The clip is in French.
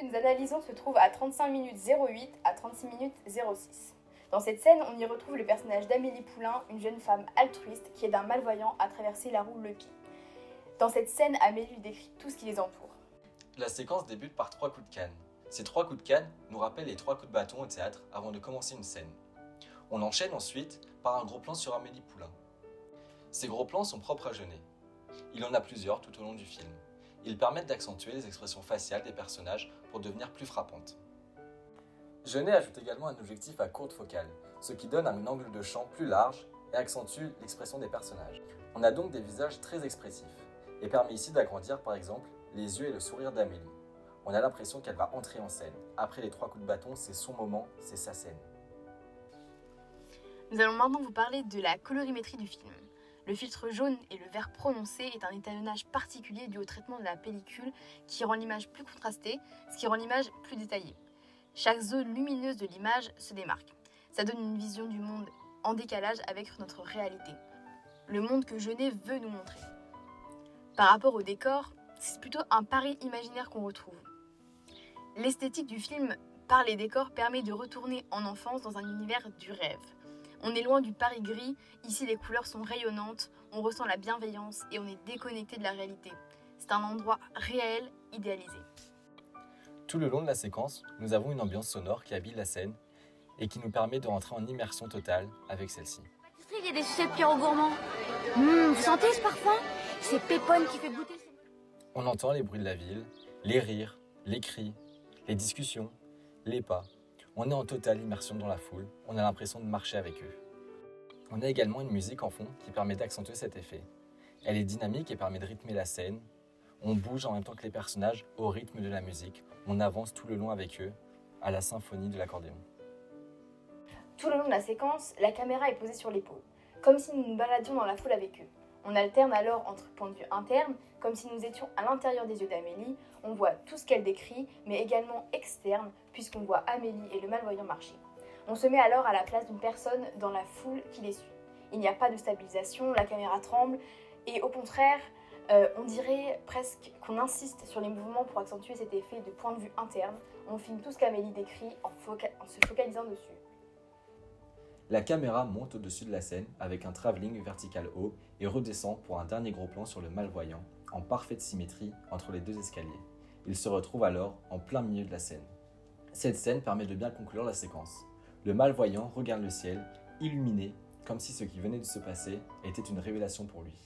que nous analysons se trouve à 35 minutes 08 à 36 minutes 06. Dans cette scène, on y retrouve le personnage d'Amélie Poulain, une jeune femme altruiste qui aide un malvoyant à traverser la rue Le Py. Dans cette scène, Amélie lui décrit tout ce qui les entoure. La séquence débute par 3 coups de canne. Ces 3 coups de canne nous rappellent les 3 coups de bâton au théâtre avant de commencer une scène. On enchaîne ensuite par un gros plan sur Amélie Poulain. Ces gros plans sont propres à Jeunet. Il en a plusieurs tout au long du film. Ils permettent d'accentuer les expressions faciales des personnages pour devenir plus frappantes. Jeunet ajoute également un objectif à courte focale, ce qui donne un angle de champ plus large et accentue l'expression des personnages. On a donc des visages très expressifs, et permet ici d'agrandir par exemple les yeux et le sourire d'Amélie. On a l'impression qu'elle va entrer en scène. Après les 3 coups de bâton, c'est son moment, c'est sa scène. Nous allons maintenant vous parler de la colorimétrie du film. Le filtre jaune et le vert prononcé est un étalonnage particulier dû au traitement de la pellicule qui rend l'image plus contrastée, ce qui rend l'image plus détaillée. Chaque zone lumineuse de l'image se démarque. Ça donne une vision du monde en décalage avec notre réalité. Le monde que Jeunet veut nous montrer. Par rapport au décor, c'est plutôt un Paris imaginaire qu'on retrouve. L'esthétique du film par les décors permet de retourner en enfance dans un univers du rêve. On est loin du Paris gris, ici les couleurs sont rayonnantes, on ressent la bienveillance et on est déconnecté de la réalité. C'est un endroit réel, idéalisé. Tout le long de la séquence, nous avons une ambiance sonore qui habille la scène et qui nous permet de rentrer en immersion totale avec celle-ci. Il y a des sucettes Pierrot Gourmand. Vous sentez ce parfum? C'est Pépone qui fait goûter. On entend les bruits de la ville, les rires, les cris, les discussions, les pas. On est en totale immersion dans la foule, on a l'impression de marcher avec eux. On a également une musique en fond qui permet d'accentuer cet effet. Elle est dynamique et permet de rythmer la scène. On bouge en même temps que les personnages au rythme de la musique. On avance tout le long avec eux, à la symphonie de l'accordéon. Tout le long de la séquence, la caméra est posée sur l'épaule, comme si nous nous baladions dans la foule avec eux. On alterne alors entre point de vue interne, comme si nous étions à l'intérieur des yeux d'Amélie, on voit tout ce qu'elle décrit, mais également externe, puisqu'on voit Amélie et le malvoyant marcher. On se met alors à la place d'une personne dans la foule qui les suit. Il n'y a pas de stabilisation, la caméra tremble, et au contraire, on dirait presque qu'on insiste sur les mouvements pour accentuer cet effet de point de vue interne. On filme tout ce qu'Amélie décrit en se focalisant dessus. La caméra monte au-dessus de la scène avec un travelling vertical haut et redescend pour un dernier gros plan sur le malvoyant, en parfaite symétrie entre les 2 escaliers. Il se retrouve alors en plein milieu de la scène. Cette scène permet de bien conclure la séquence. Le malvoyant regarde le ciel, illuminé, comme si ce qui venait de se passer était une révélation pour lui.